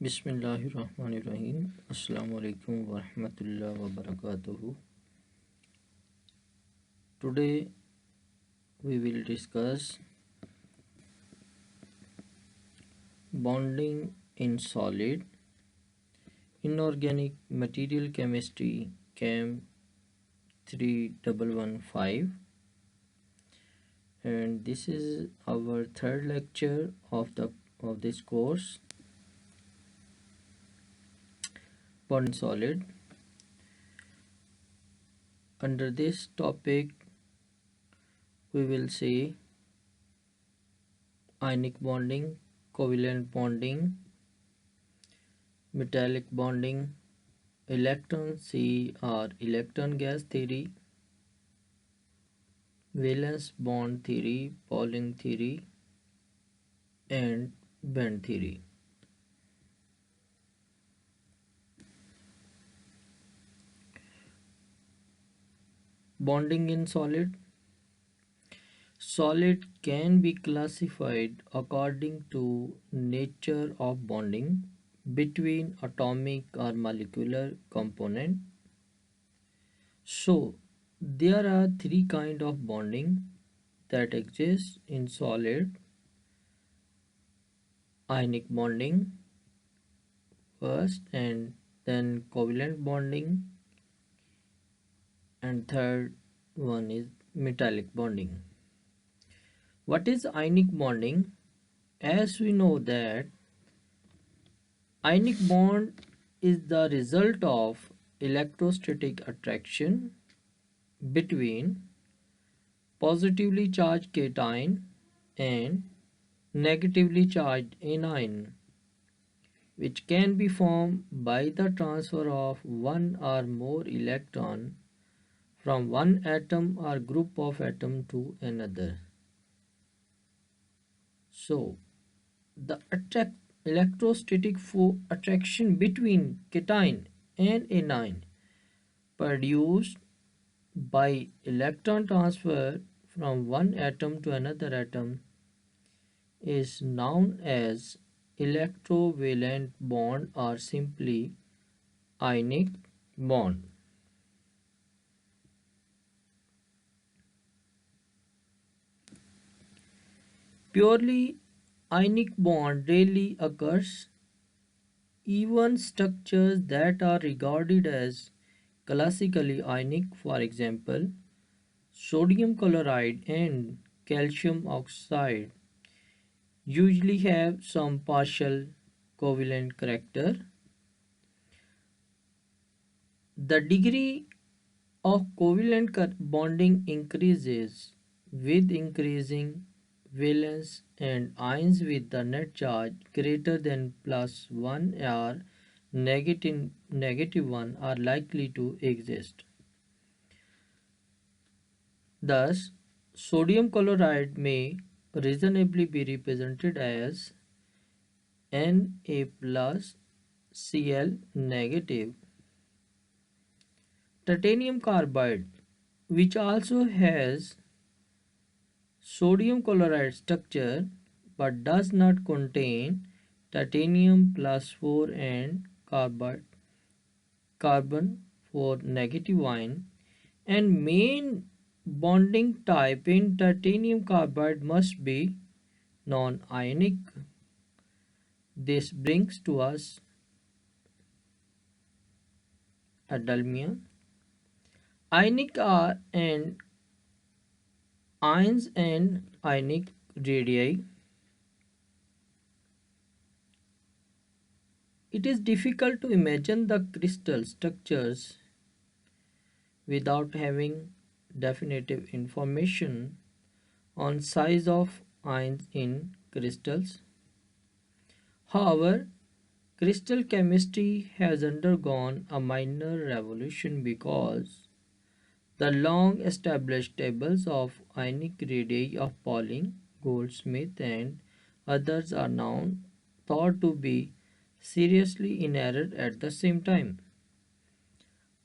बिस्मिल्लाहिर्रहमानिर्रहीम। अस्सलाम वालेकुम वरहमतुल्लाहि वबरकातुहू। Today we will discuss bonding in solid, inorganic material chemistry, Chem 3115, and this is our third lecture of this course, bond in solid. Under this topic we will see ionic bonding, covalent bonding, metallic bonding, electron C or electron gas theory, valence bond theory, Pauling theory, and band theory. Bonding in solid. Solid can be classified according to nature of bonding between atomic or molecular component. So there are three kinds of bonding that exist in solid. Ionic bonding first, and then covalent bonding, and third one is metallic bonding. What is ionic bonding? As we know that ionic bond is the result of electrostatic attraction between positively charged cation and negatively charged anion, which can be formed by the transfer of one or more electron from one atom or group of atoms to another. So, the electrostatic attraction between cation and anion produced by electron transfer from one atom to another atom is known as electrovalent bond or simply ionic bond. Purely ionic bond rarely occurs. Even structures that are regarded as classically ionic, for example, sodium chloride and calcium oxide, usually have some partial covalent character. The degree of covalent bonding increases with increasing valence, and ions with the net charge greater than +1 or -1 are likely to exist. Thus, sodium chloride may reasonably be represented as Na plus Cl negative. Titanium carbide, which also has sodium chloride structure but does not contain titanium plus 4 and carbon for negative ion, and main bonding type in titanium carbide must be non-ionic. This brings to us Adalmium. Ionic are and ions and ionic radii. It is difficult to imagine the crystal structures without having definitive information on size of ions in crystals. However, crystal chemistry has undergone a minor revolution because the long established tables of ionic radii of Pauling, Goldsmith, and others are now thought to be seriously in error at the same time.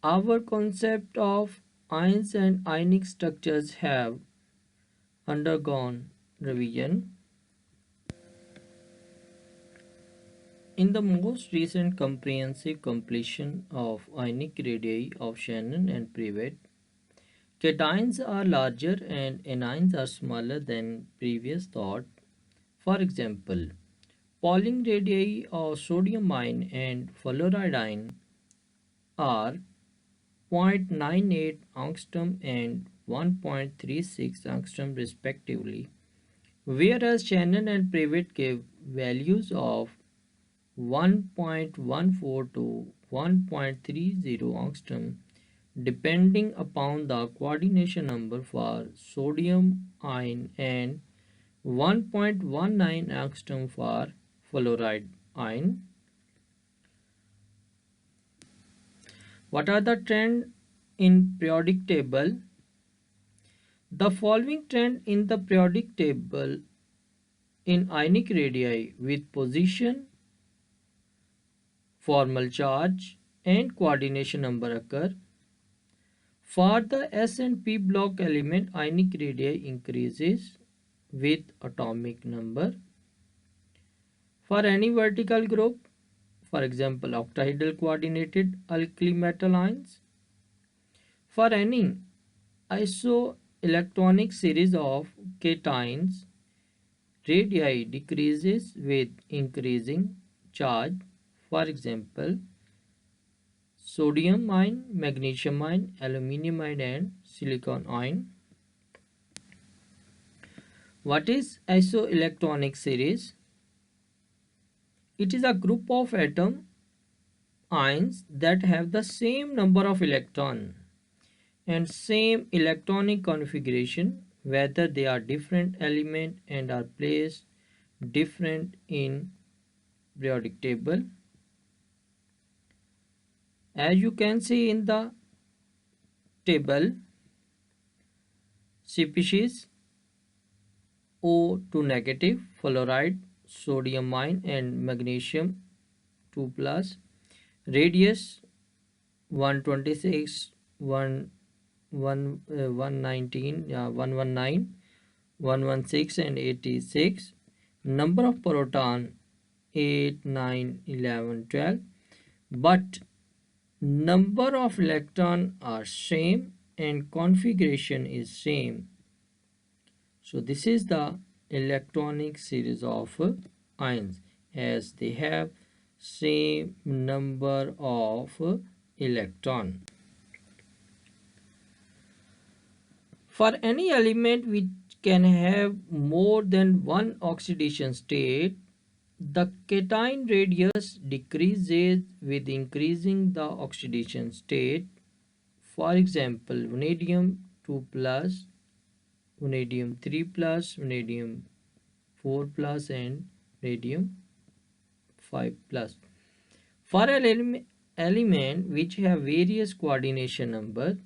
Our concept of ions and ionic structures have undergone revision. In the most recent comprehensive completion of ionic radii of Shannon and Privet, cations are larger and anions are smaller than previous thought. For example, Pauling radii of sodium ion and fluoride ion are 0.98 angstrom and 1.36 angstrom respectively, whereas Shannon and Privet gave values of 1.14 to 1.30 angstrom depending upon the coordination number for sodium ion and 1.19 angstrom for fluoride ion. What are the trend in periodic table? The following trend in the periodic table in ionic radii with position, formal charge and coordination number occur. For the S and P block element, ionic radii increases with atomic number. For any vertical group, for example, octahedral coordinated alkali metal ions, for any isoelectronic series of cations, radii decreases with increasing charge. For example, sodium ion, magnesium ion, aluminium ion and silicon ion. What is isoelectronic series? It is a group of atom ions that have the same number of electrons and same electronic configuration, whether they are different element and are placed different in periodic table. As you can see in the table, species O2 negative, fluoride, sodium ion and magnesium 2 plus, radius 126, 119, 119, 116 and 86. Number of proton 8, 9, 11, 12. But number of electron are same and configuration is same. So this is the electronic series of ions as they have same number of electron. For any element which can have more than one oxidation state, the cation radius decreases with increasing the oxidation state. For example, vanadium 2 plus, vanadium 3 plus, vanadium 4 plus and radium 5 plus. For an element which have various coordination number,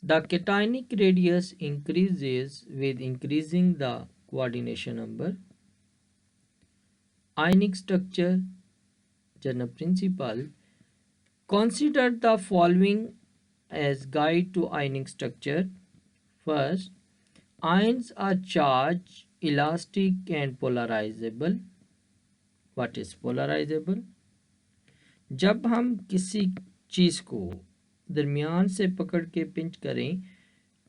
the cationic radius increases with increasing the coordination number. Ionic structure, journal principle. Consider the following as guide to ionic structure. First, ions are charged, elastic and polarizable. What is polarizable? जब हम किसी चीज़ को दरमियान से पकड़ के pinch करें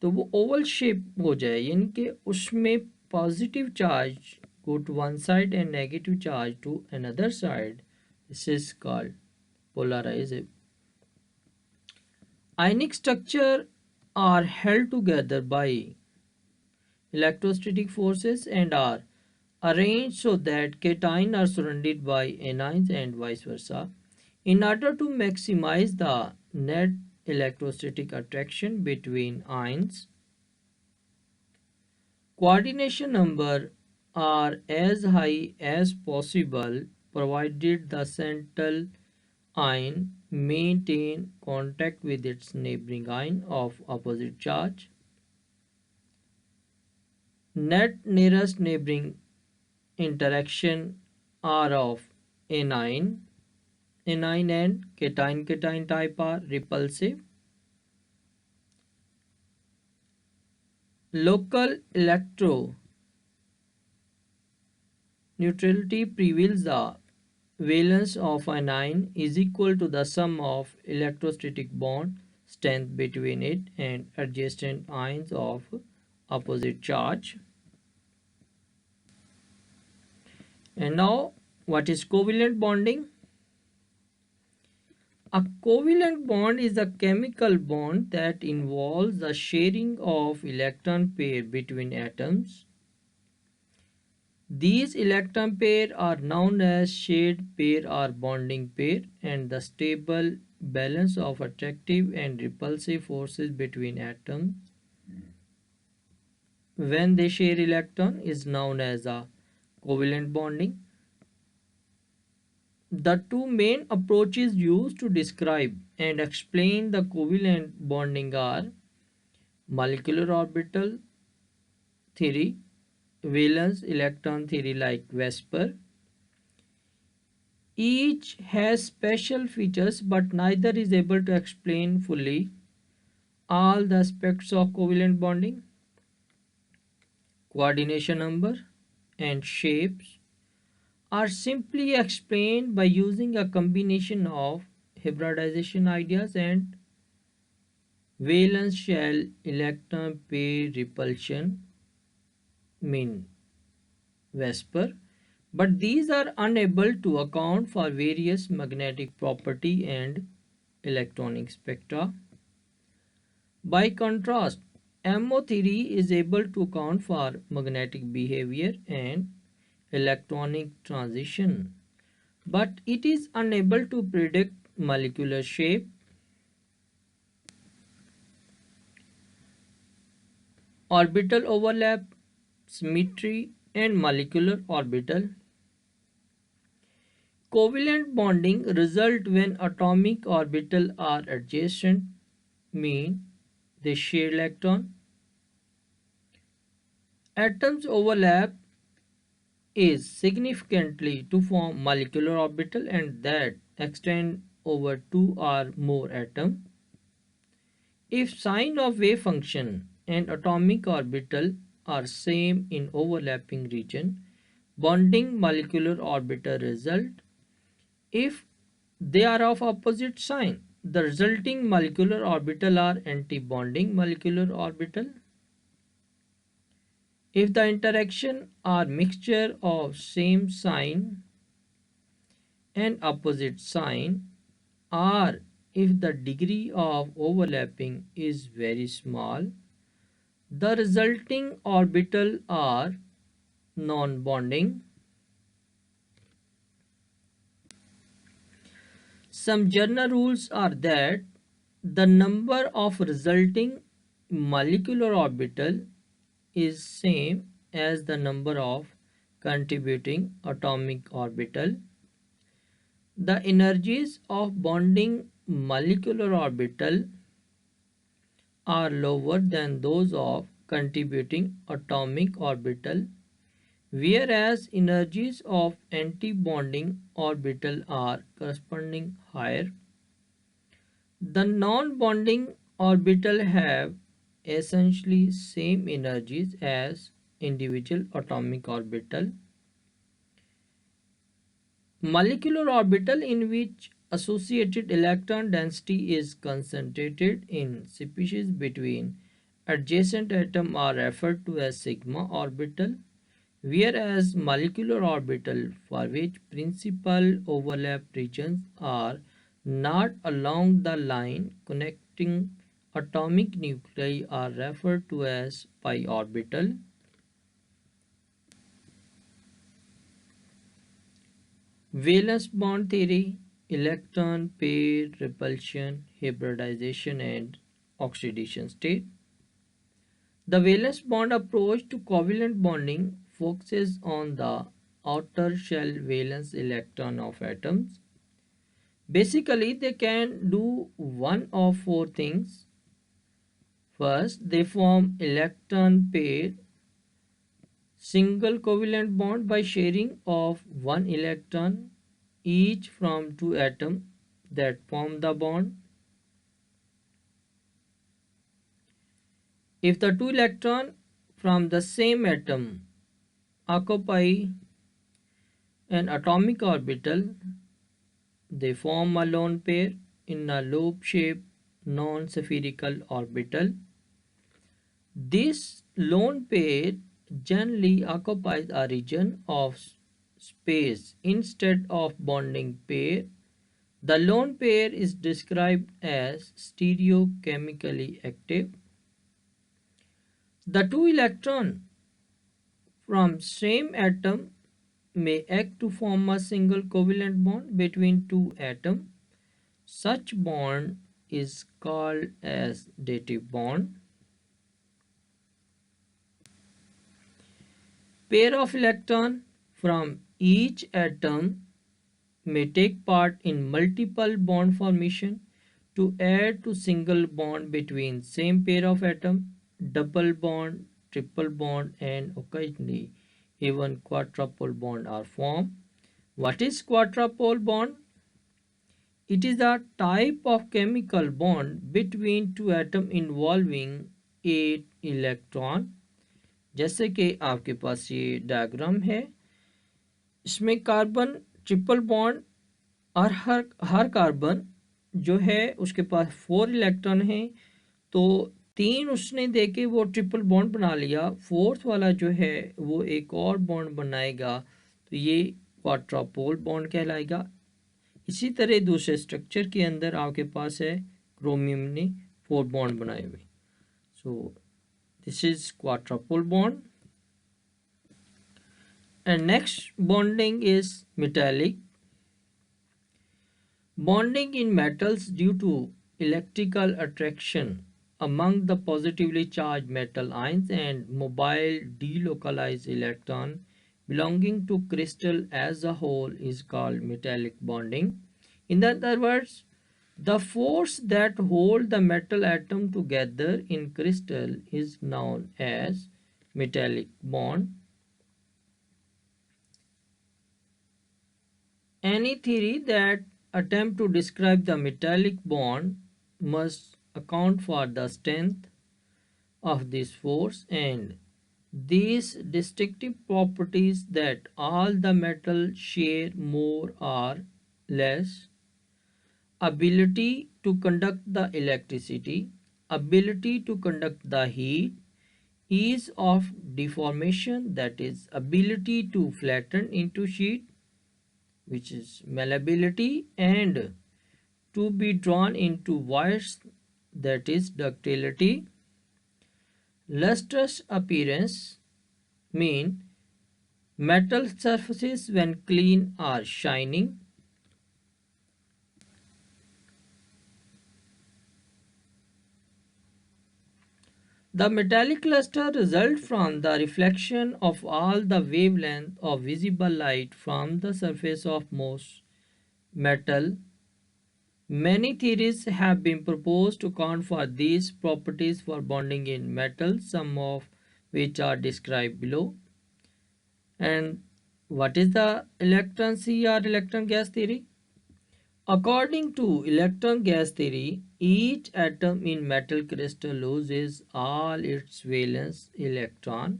तो वो ओवल शेप हो जाए, यानी कि उसमें positive charge go to one side and negative charge to another side. This is called polarizable. Ionic structure are held together by electrostatic forces and are arranged so that cations are surrounded by anions and vice versa. In order to maximize the net electrostatic attraction between ions, coordination number are as high as possible provided the central ion maintain contact with its neighboring ion of opposite charge. Net nearest neighboring interaction are of anion and cation type are repulsive. Local electro neutrality prevails. The valence of an ion is equal to the sum of electrostatic bond strength between it and adjacent ions of opposite charge. And now, what is covalent bonding? A covalent bond is a chemical bond that involves the sharing of electron pair between atoms. These electron pair are known as shared pair or bonding pair, and the stable balance of attractive and repulsive forces between atoms when they share electron is known as a covalent bonding. The two main approaches used to describe and explain the covalent bonding are molecular orbital theory, valence electron theory like VSEPR. Each has special features, but neither is able to explain fully all the aspects of covalent bonding. Coordination number and shapes are simply explained by using a combination of hybridization ideas and valence shell electron pair repulsion mean VSEPR, but these are unable to account for various magnetic property and electronic spectra. By contrast, MO theory is able to account for magnetic behavior and electronic transition, but it is unable to predict molecular shape. Orbital overlap, symmetry, and molecular orbital. Covalent bonding result when atomic orbitals are adjacent, mean they share electron. Atoms overlap is significantly to form molecular orbital and that extend over two or more atoms. If sign of wave function and atomic orbital are same in overlapping region, bonding molecular orbital result. If they are of opposite sign, the resulting molecular orbital are anti-bonding molecular orbital. If the interaction are mixture of same sign and opposite sign, or if the degree of overlapping is very small, the resulting orbital are non-bonding. Some general rules are that the number of resulting molecular orbital is same as the number of contributing atomic orbital. The energies of bonding molecular orbital are lower than those of contributing atomic orbital, whereas energies of anti-bonding orbital are corresponding higher. The non-bonding orbital have essentially same energies as individual atomic orbital. Molecular orbital in which associated electron density is concentrated in species between adjacent atoms are referred to as sigma orbital, whereas molecular orbital for which principal overlap regions are not along the line connecting atomic nuclei are referred to as pi orbital. Valence bond theory, electron pair repulsion, hybridization and oxidation state. The valence bond approach to covalent bonding focuses on the outer shell valence electron of atoms. Basically, they can do one of four things. First, they form electron pair single covalent bond by sharing of one electron each from two atoms that form the bond. If the two electrons from the same atom occupy An atomic orbital, they form a lone pair in a loop-shaped non-spherical orbital. This lone pair generally occupies a region of space instead of bonding pair. The lone pair is described as stereochemically active. The two electrons from same atom may act to form a single covalent bond between two atoms. Such bond is called as dative bond. Pair of electrons from each atom may take part in multiple bond formation to add to single bond between same pair of atom, double bond, triple bond, and occasionally even quadruple bond are formed. What is quadruple bond? It is a type of chemical bond between two atoms involving 8 electron. जैसे कि आपके पास ये diagram है, इसमें carbon triple bond और हर carbon जो है उसके पास 4 इलेक्ट्रॉन हैं, तो 3 उसने देके वो ट्रिपल बॉन्ड बना लिया, फोर्थ वाला जो है वो एक और बॉन्ड बनाएगा, तो ये क्वाड्रापोल बॉन्ड कहलाएगा. इसी तरह दूसरे स्ट्रक्चर के अंदर आपके पास है क्रोमियम ने 4 बॉन्ड बनाए हुए. So this is quadruple bond. And next bonding is metallic. Bonding in metals due to electrical attraction among the positively charged metal ions and mobile delocalized electron belonging to crystal as a whole is called metallic bonding. In other words, the force that hold the metal atom together in crystal is known as metallic bond. Any theory that attempt to describe the metallic bond must account for the strength of this force and these distinctive properties that all the metals share more or less: ability to conduct the electricity, ability to conduct the heat, ease of deformation, that is ability to flatten into sheet, which is malleability, and to be drawn into wires, that is ductility. Lustrous appearance mean metal surfaces when clean are shining. The metallic luster results from the reflection of all the wavelength of visible light from the surface of most metal. Many theories have been proposed to account for these properties for bonding in metals, some of which are described below. And what is the electron C or electron gas theory? According to electron gas theory, each atom in metal crystal loses all its valence electron.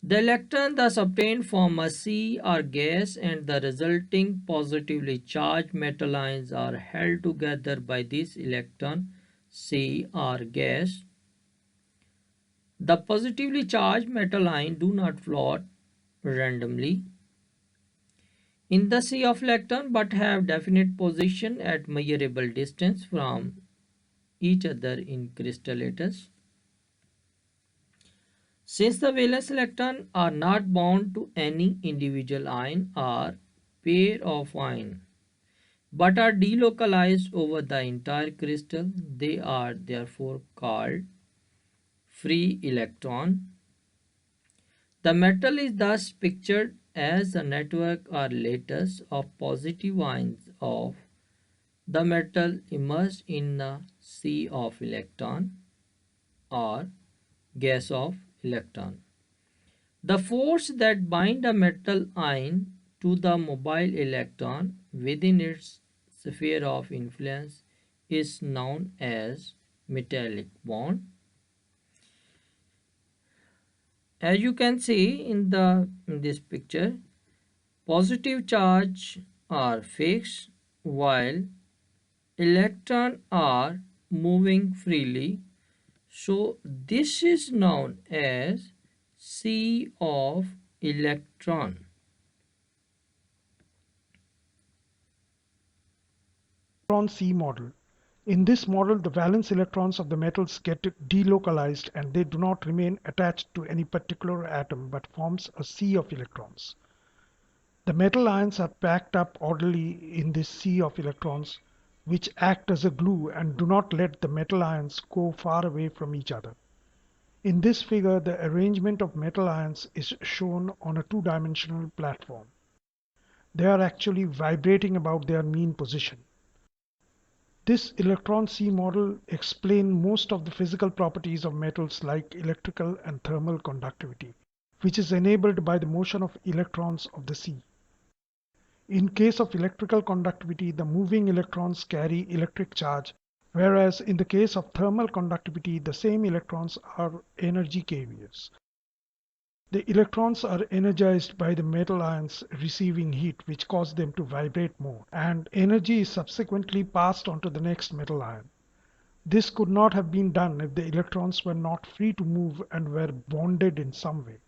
The electron thus obtained from a C or gas and the resulting positively charged metal ions are held together by this electron C or gas. The positively charged metal ions do not float randomly in the sea of electron but have definite position at measurable distance from each other in crystal lattice. Since the valence electrons are not bound to any individual ion or pair of ions but are delocalized over the entire crystal, they are therefore called free electron. The metal is thus pictured as a network or lattice of positive ions of the metal immersed in a sea of electron or gas of electron. The force that binds a metal ion to the mobile electron within its sphere of influence is known as metallic bond. As you can see in this picture, Positive charge are fixed while electrons are moving freely. So this is known as sea of electron. Electron sea model. In this model, the valence electrons of the metals get delocalized and they do not remain attached to any particular atom but forms a sea of electrons. The metal ions are packed up orderly in this sea of electrons, which act as a glue and do not let the metal ions go far away from each other. In this figure, the arrangement of metal ions is shown on a two-dimensional platform. They are actually vibrating about their mean position. This electron sea model explains most of the physical properties of metals like electrical and thermal conductivity, which is enabled by the motion of electrons of the sea. In case of electrical conductivity, the moving electrons carry electric charge, whereas in the case of thermal conductivity, the same electrons are energy carriers. The electrons are energized by the metal ions receiving heat, which cause them to vibrate more, and energy is subsequently passed on to the next metal ion. This could not have been done if the electrons were not free to move and were bonded in some way.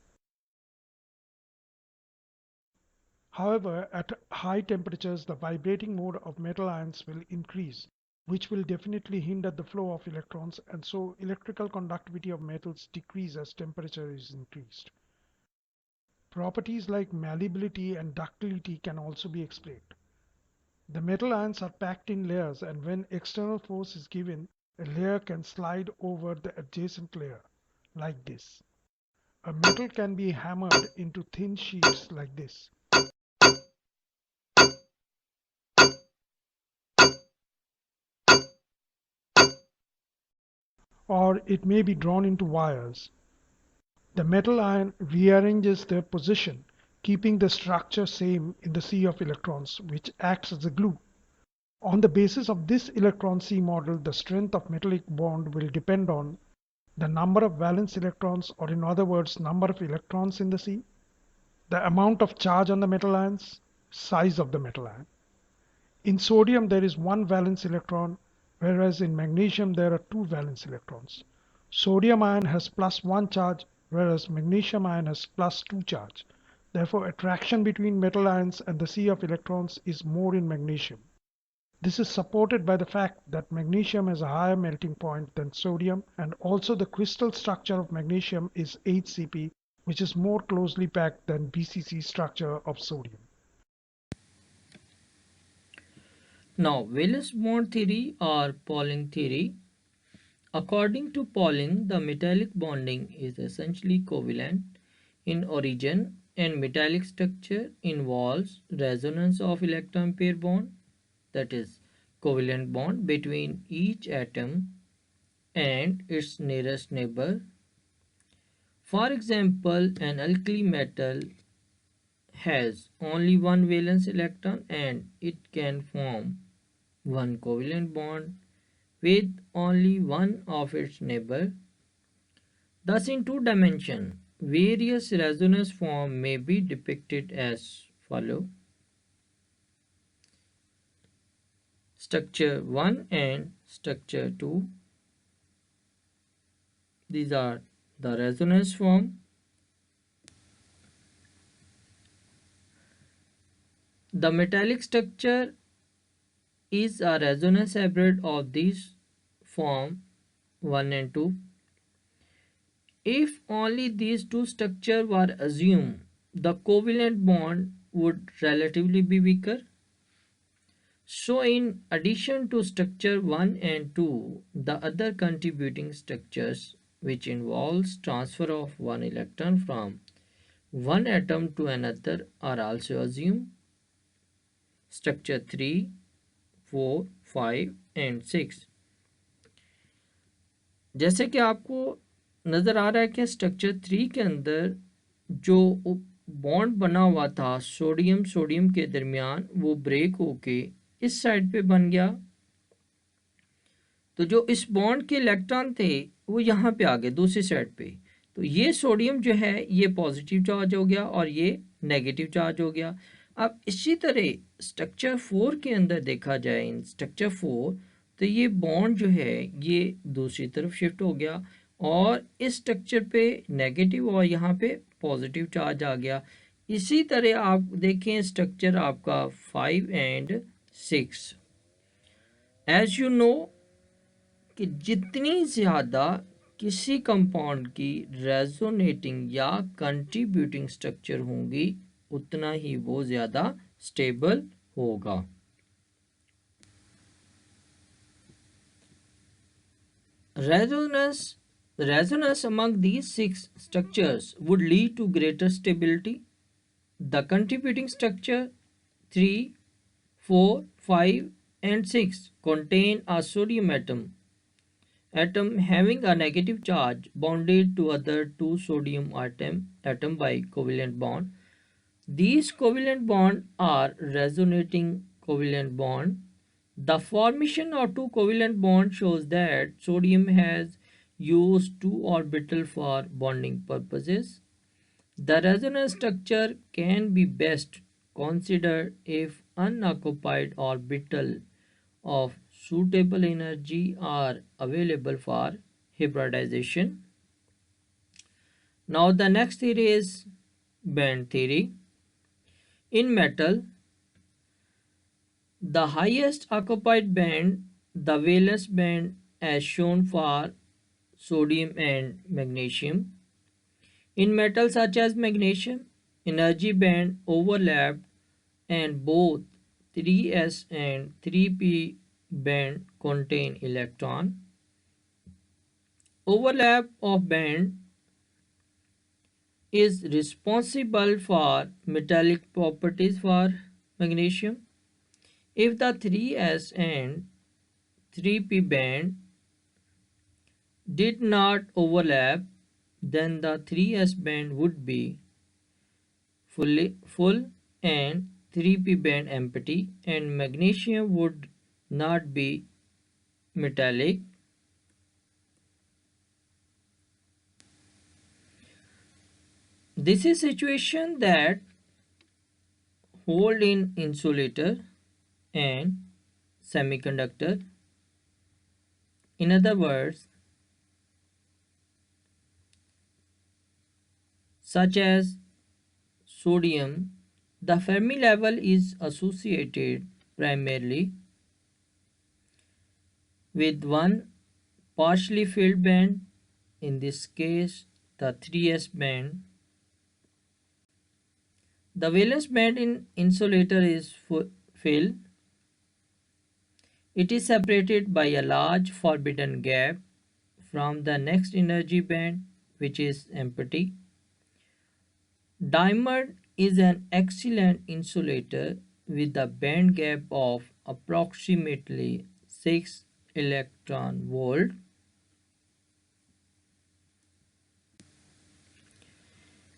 However, at high temperatures, the vibrating mode of metal ions will increase, which will definitely hinder the flow of electrons, and so electrical conductivity of metals decrease as temperature is increased. Properties like malleability and ductility can also be explained. The metal ions are packed in layers, and when external force is given, a layer can slide over the adjacent layer, like this. A metal can be hammered into thin sheets like this. Or it may be drawn into wires. The metal ion rearranges their position, keeping the structure same in the sea of electrons, which acts as a glue. On the basis of this electron sea model, the strength of metallic bond will depend on the number of valence electrons, or in other words, number of electrons in the sea, the amount of charge on the metal ions, size of the metal ion. In sodium, there is one valence electron, whereas in magnesium, there are two valence electrons. Sodium ion has +1 charge, whereas magnesium ion has +2 charge. Therefore, attraction between metal ions and the sea of electrons is more in magnesium. This is supported by the fact that magnesium has a higher melting point than sodium, and also the crystal structure of magnesium is HCP, which is more closely packed than BCC structure of sodium. Now, valence bond theory or Pauling theory. According to Pauling, the metallic bonding is essentially covalent in origin and metallic structure involves resonance of electron pair bond, that is covalent bond between each atom and its nearest neighbor. For example, an alkali metal has only one valence electron and it can form one covalent bond with only one of its neighbor. Thus, in two dimensions, various resonance forms may be depicted as follow: structure 1 and structure 2. These are the resonance form. The metallic structure is a resonance hybrid of these form 1 and 2. If only these two structures were assumed, the covalent bond would relatively be weaker. So in addition to structure 1 and 2, the other contributing structures which involves transfer of one electron from one atom to another are also assumed. Structure 3, 4, 5 and 6. जैसे कि आपको नज़र आ रहा है कि structure 3 के अंदर जो बॉन्ड बना हुआ था सोडियम के दरमियान, वो ब्रेक होके इस साइड पे बन गया। तो जो इस बॉन्ड के इलेक्ट्रॉन थे वो यहाँ पे आ गए दूसरी साइड पे। तो ये सोडियम जो है ये पॉजिटिव चार्ज हो गया और ये नेगेटिव चार्ज हो गया। अब इसी तरह स्ट्रक्चर 4 के अंदर देखा जाए, इन स्ट्रक्चर 4, तो ये बॉन्ड जो है ये दूसरी तरफ शिफ्ट हो गया और इस स्ट्रक्चर पे नेगेटिव और यहाँ पे पॉजिटिव चार्ज आ गया। इसी तरह आप देखें स्ट्रक्चर आपका 5 एंड 6। एज यू नो कि जितनी ज़्यादा किसी कंपाउंड की रेजोनेटिंग या कंट्रीब्यूटिंग स्ट्रक्चर होंगी उतना ही वो ज़्यादा स्टेबल होगा। Resonance among these 6 structures would lead to greater stability. The contributing structure 3, 4, 5 and 6 contain a sodium atom having a negative charge bonded to other two sodium atom by covalent bond. These covalent bonds are resonating covalent bond. The formation of two covalent bonds shows that sodium has used two orbitals for bonding purposes. The resonance structure can be best considered if unoccupied orbital of suitable energy are available for hybridization. Now the next theory is band theory. In metal, the highest occupied band, the valence band, as shown for sodium and magnesium. In metals such as magnesium, energy band overlapped and both 3s and 3p band contain electron. Overlap of band is responsible for metallic properties for magnesium. If the 3s and 3p band did not overlap, then the 3s band would be full and 3p band empty, and magnesium would not be metallic. This is situation that hold in insulator and semiconductor. In other words, such as sodium, the Fermi level is associated primarily with one partially filled band, in this case the 3s band. The valence band in insulator is filled. It is separated by a large forbidden gap from the next energy band, which is empty. Diamond is an excellent insulator with a band gap of approximately 6 electron volt.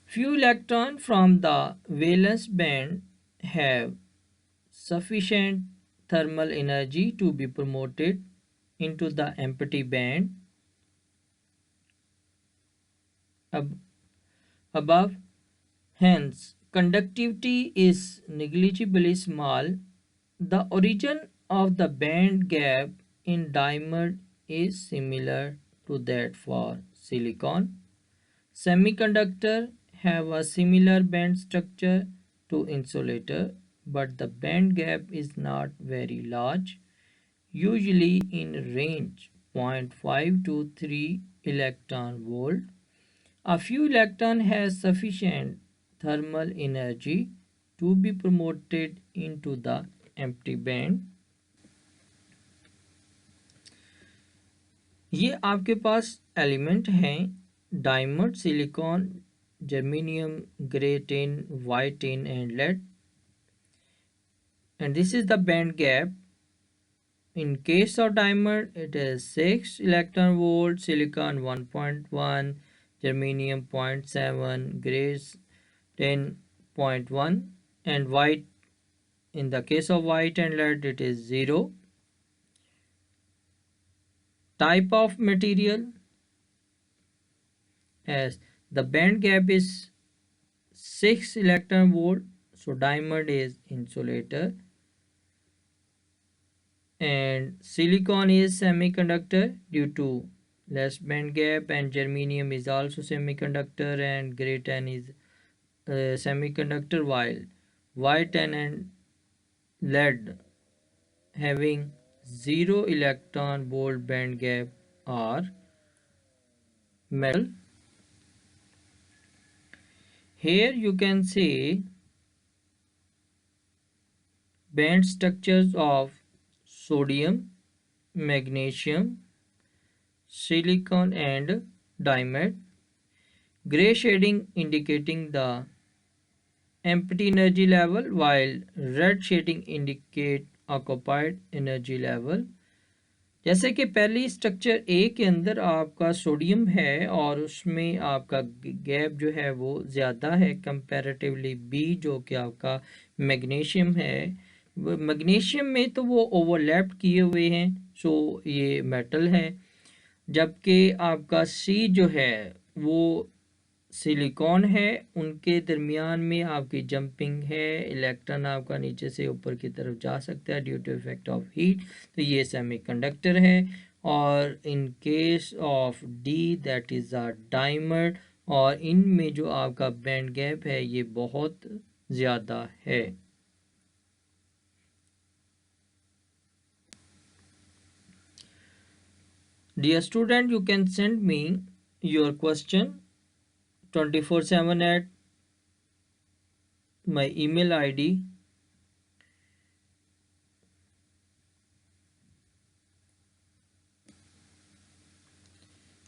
Few electrons from the valence band have sufficient thermal energy to be promoted into the empty band above. Hence, conductivity is negligibly small. The origin of the band gap in diamond is similar to that for silicon. Semiconductor have a similar band structure to insulator, but the band gap is not very large, usually in range 0.5 to 3 electron volt. A few electron has sufficient thermal energy to be promoted into the empty band. ये आपके पास element हैं diamond, silicon, germanium, grey tin, white tin and lead, and this is the band gap. In case of diamond, it is 6 electron volt, silicon 1.1, germanium 0.7, grace 10.1, and white, in the case of white and lead, it is 0. Type of material, as the band gap is 6 electron volt, So diamond is insulator and silicon is semiconductor due to less band gap, and germanium is also semiconductor, and gray tan is semiconductor, while white tan and lead having zero electron volt band gap are metal. Here you can see band structures of sodium, magnesium, silicon and diamond. Gray shading indicating the empty energy level, while red shading indicate occupied energy level. जैसे कि पहली structure ए के अंदर आपका sodium है और उसमें आपका गैप जो है वो ज़्यादा है कंपैरेटिवली बी जो कि आपका मैग्नीशियम है, मैग्नीशियम में तो वो ओवरलैप किए हुए हैं, सो ये मेटल है। जबकि आपका सी जो है वो सिलिकॉन है, उनके दरमियान में आपकी जंपिंग है, इलेक्ट्रॉन आपका नीचे से ऊपर की तरफ जा सकता है due to effect of heat, तो ये सेमीकंडक्टर है। और in case of D that is a diamond, और इनमें जो आपका बैंड गैप है ये बहुत ज़्यादा है। Dear student, you can send me your question 24/7 at my email ID.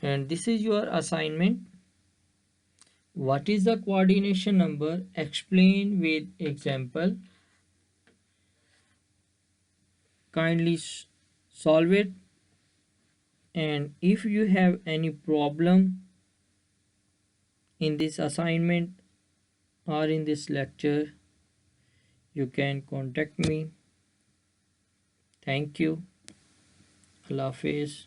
And this is your assignment. What is the coordination number? Explain with example. Kindly solve it. And if you have any problem in this assignment or in this lecture, you can contact me. Thank you. Allah Hafiz.